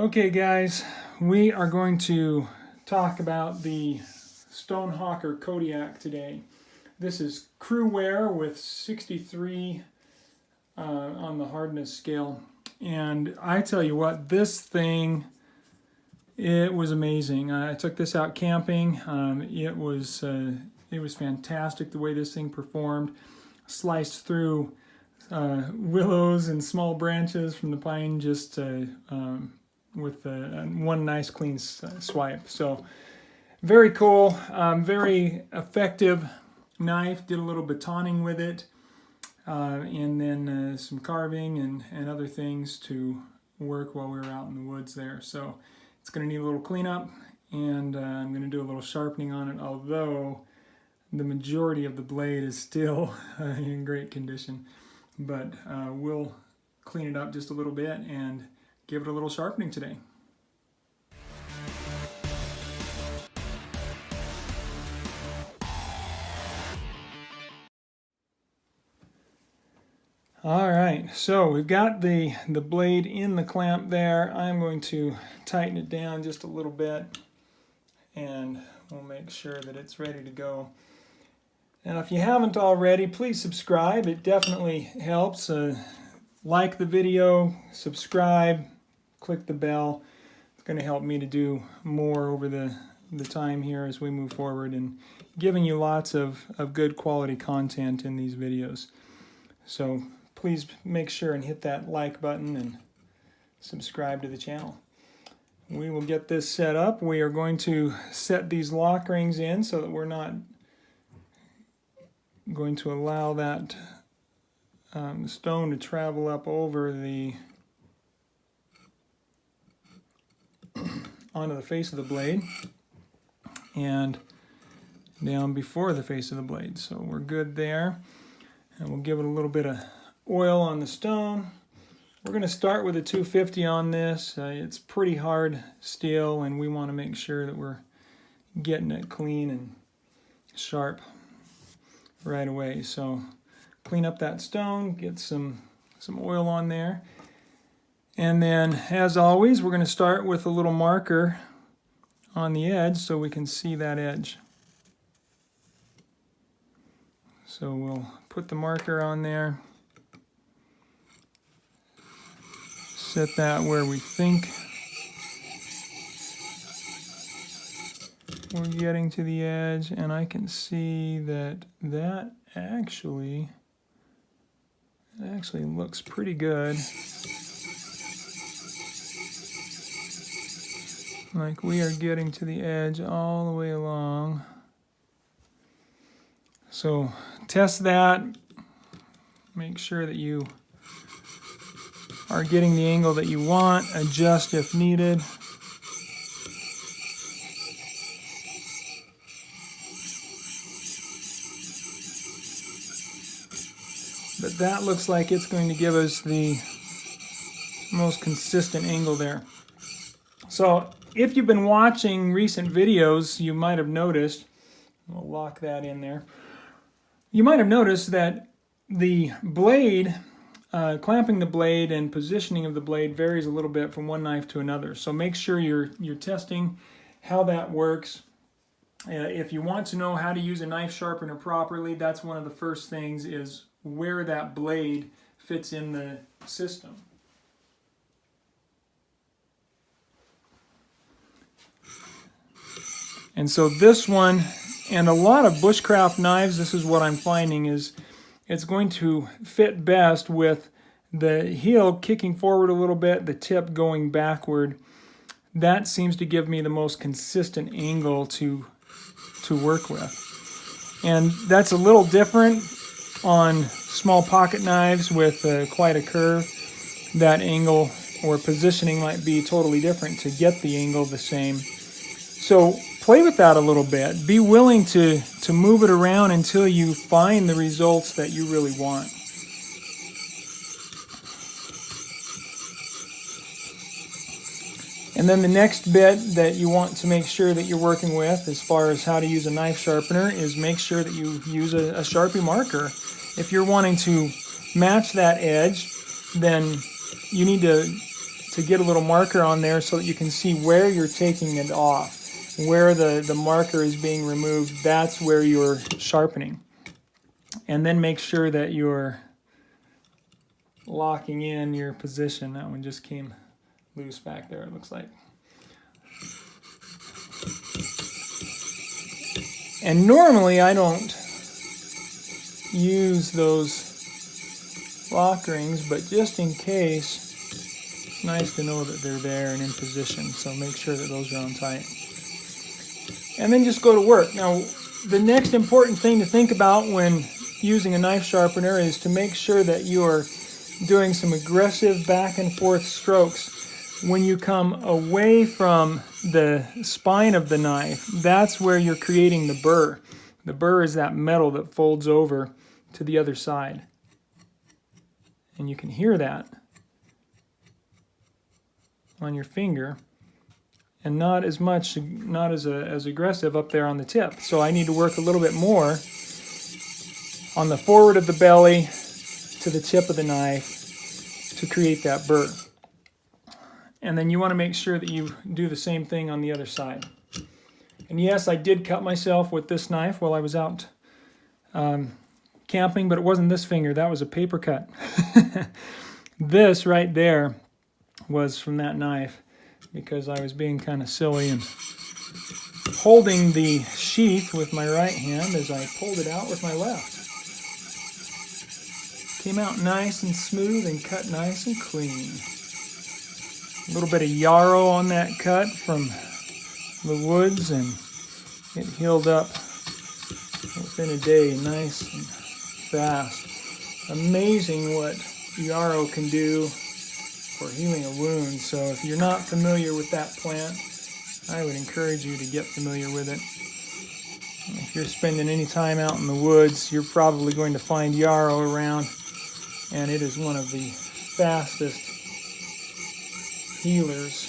Okay guys, we are going to talk about the Stonehocker Kodiak today. This is crew wear with 63 on the hardness scale. And I tell you what, this thing, it was amazing. I took this out camping. It was fantastic the way this thing performed. Sliced through willows and small branches from the pine just with one nice clean swipe. So very cool, very effective knife. Did a little batoning with it, and then some carving and other things to work while we were out in the woods there. So it's going to need a little cleanup, and I'm going to do a little sharpening on it, although the majority of the blade is still in great condition. But we'll clean it up just a little bit and give it a little sharpening today. All right, so we've got the blade in the clamp there. I'm going to tighten it down just a little bit, and we'll make sure that it's ready to go. Now, if you haven't already, please subscribe. It definitely helps. Like the video, subscribe, click the bell. It's going to help me to do more over the time here as we move forward and giving you lots of good quality content in these videos. So please make sure and hit that like button and subscribe to the channel. We will get this set up. We are going to set these lock rings in so that we're not going to allow that stone to travel up over onto the face of the blade and down before the face of the blade. So we're good there. And we'll give it a little bit of oil on the stone. We're going to start with a 250 on this. It's pretty hard steel, and we want to make sure that we're getting it clean and sharp right away. So clean up that stone, get some oil on there. And then, as always, we're going to start with a little marker on the edge so we can see that edge. So we'll put the marker on there, set that where we think we're getting to the edge, and I can see that that actually looks pretty good. Like we are getting to the edge all the way along. So test that, make sure that you are getting the angle that you want, adjust if needed. But that looks like it's going to give us the most consistent angle there. So if you've been watching recent videos, you might have noticed, we'll lock that in there. You might have noticed that the blade, clamping the blade and positioning of the blade varies a little bit from one knife to another. So make sure you're testing how that works. If you want to know how to use a knife sharpener properly, that's one of the first things, is where that blade fits in the system. And so this one, and a lot of bushcraft knives, this is what I'm finding, is it's going to fit best with the heel kicking forward a little bit, the tip going backward. That seems to give me the most consistent angle to work with. And that's a little different on small pocket knives with quite a curve. That angle or positioning might be totally different to get the angle the same. So play with that a little bit. Be willing to move it around until you find the results that you really want. And then the next bit that you want to make sure that you're working with as far as how to use a knife sharpener is make sure that you use a Sharpie marker. If you're wanting to match that edge, then you need to to get a little marker on there so that you can see where you're taking it off. Where the marker is being removed, that's where you're sharpening. And then make sure that you're locking in your position. That one just came loose back there, it looks like. And normally I don't use those lock rings, but just in case, it's nice to know that they're there and in position, so make sure that those are on tight. And then just go to work. Now, the next important thing to think about when using a knife sharpener is to make sure that you are doing some aggressive back and forth strokes. When you come away from the spine of the knife, that's where you're creating the burr. The burr is that metal that folds over to the other side. And you can hear that on your finger. And not as much, not as aggressive up there on the tip. So I need to work a little bit more on the forward of the belly to the tip of the knife to create that burr. And then you want to make sure that you do the same thing on the other side. And yes, I did cut myself with this knife while I was out camping, but it wasn't this finger, that was a paper cut. This right there was from that knife, because I was being kind of silly and holding the sheath with my right hand as I pulled it out with my left. Came out nice and smooth and cut nice and clean. A little bit of yarrow on that cut from the woods, and it healed up within a day, nice and fast. Amazing what yarrow can do for healing a wound. So if you're not familiar with that plant, I would encourage you to get familiar with it. If you're spending any time out in the woods, you're probably going to find yarrow around, and it is one of the fastest healers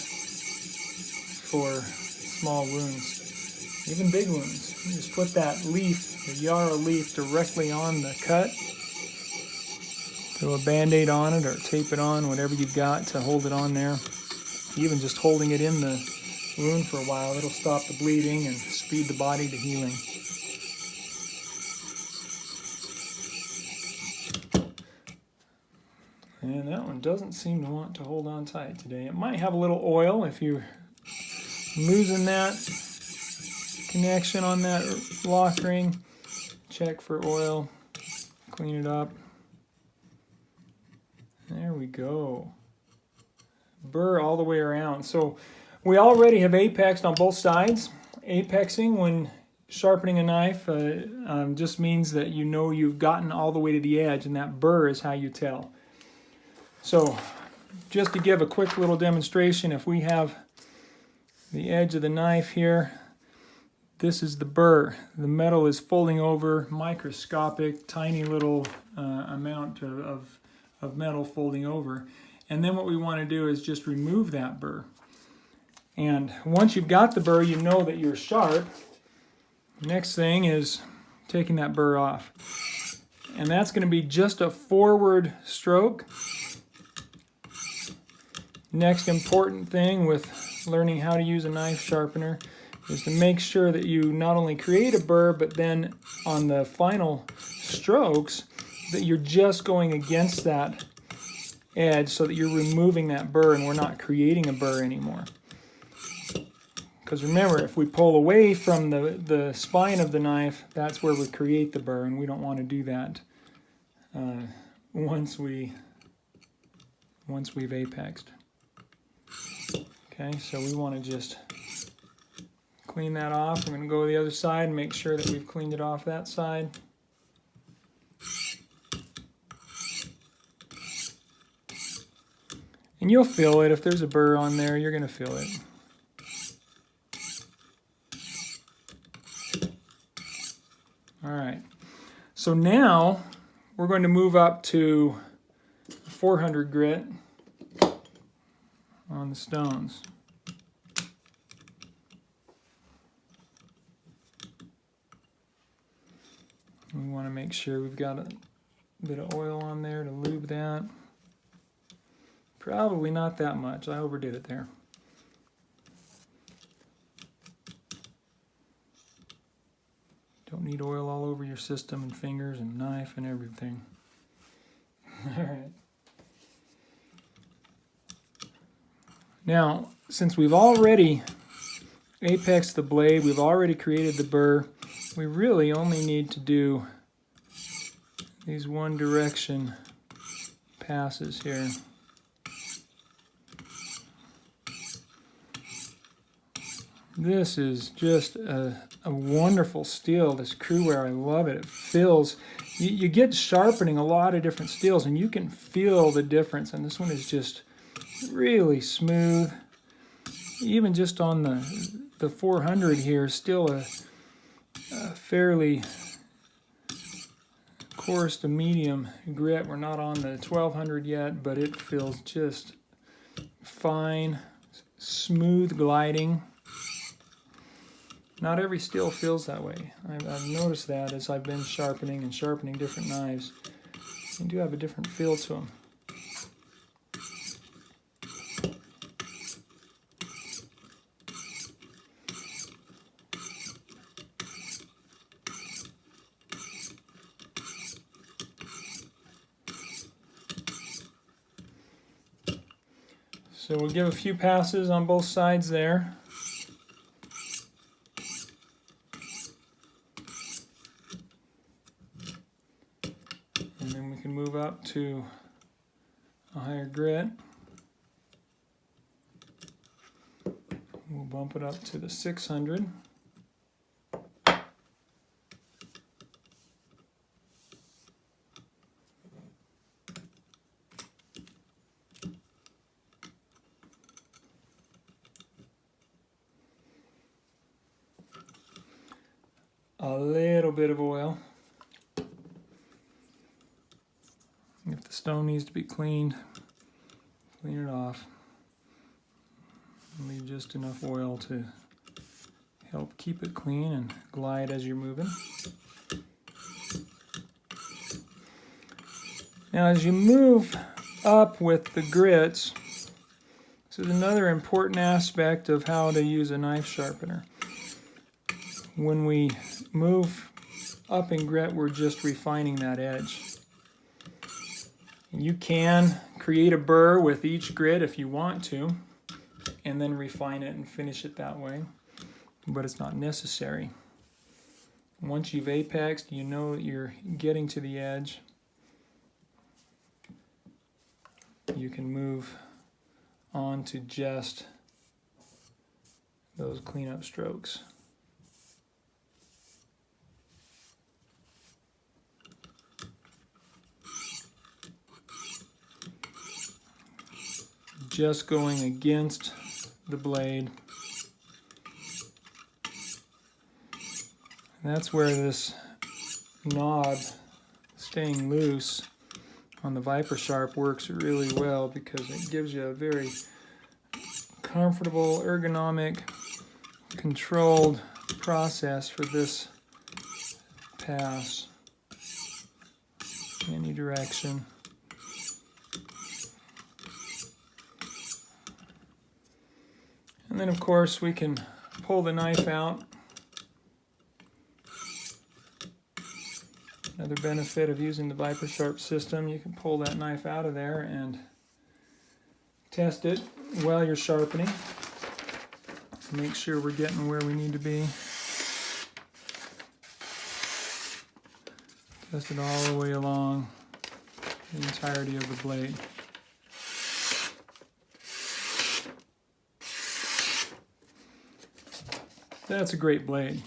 for small wounds, even big wounds. You just put that leaf, the yarrow leaf, directly on the cut. Throw a Band-Aid on it or tape it on, whatever you've got to hold it on there. Even just holding it in the wound for a while, it'll stop the bleeding and speed the body to healing. And that one doesn't seem to want to hold on tight today. It might have a little oil. If you're losing that connection on that lock ring, check for oil, clean it up. There we go. Burr all the way around. So we already have apexed on both sides. Apexing when sharpening a knife just means that you know you've gotten all the way to the edge, and that burr is how you tell. So just to give a quick little demonstration, if we have the edge of the knife here, this is the burr. The metal is folding over, microscopic, tiny little amount of metal folding over. And then what we want to do is just remove that burr. And once you've got the burr, you know that you're sharp. Next thing is taking that burr off. And that's going to be just a forward stroke. Next important thing with learning how to use a knife sharpener is to make sure that you not only create a burr, but then on the final strokes, that you're just going against that edge so that you're removing that burr and we're not creating a burr anymore. Because remember, if we pull away from the spine of the knife, that's where we create the burr, and we don't want to do that once we've apexed. Okay, so we want to just clean that off. We're going to go to the other side and make sure that we've cleaned it off that side. And you'll feel it. If there's a burr on there, you're going to feel it. All right. So now we're going to move up to 400 grit on the stones. We want to make sure we've got a bit of oil on there to lube that. Probably not that much. I overdid it there. Don't need oil all over your system and fingers and knife and everything. All right. Now, since we've already apexed the blade, we've already created the burr, we really only need to do these one direction passes here. This is just a wonderful steel, this Crewware. I love it. It feels, you get sharpening a lot of different steels and you can feel the difference, and this one is just really smooth. Even just on the 400 here, still a fairly coarse to medium grit. We're not on the 1200 yet, but it feels just fine, smooth gliding. Not every steel feels that way. I've noticed that as I've been sharpening different knives. They do have a different feel to them. So we'll give a few passes on both sides there. And then we can move up to a higher grit. We'll bump it up to the 600. A little bit of oil. If the stone needs to be cleaned, clean it off. Leave just enough oil to help keep it clean and glide as you're moving. Now as you move up with the grits, this is another important aspect of how to use a knife sharpener. When we move up in grit, we're just refining that edge. You can create a burr with each grit if you want to, and then refine it and finish it that way, but it's not necessary. Once you've apexed, you know that you're getting to the edge. You can move on to just those cleanup strokes. Just going against the blade. And that's where this knob staying loose on the ViperSharp works really well, because it gives you a very comfortable, ergonomic, controlled process for this pass. Any direction. And then of course we can pull the knife out. Another benefit of using the ViperSharp system, you can pull that knife out of there and test it while you're sharpening. Make sure we're getting where we need to be. Test it all the way along the entirety of the blade. That's a great blade.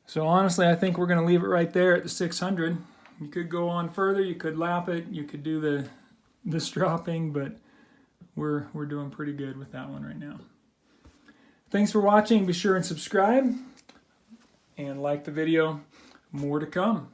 So honestly, I think we're going to leave it right there at the 600. You could go on further, you could lap it, you could do the stropping, but we're doing pretty good with that one right now. Thanks for watching. Be sure and subscribe and like the video. More to come.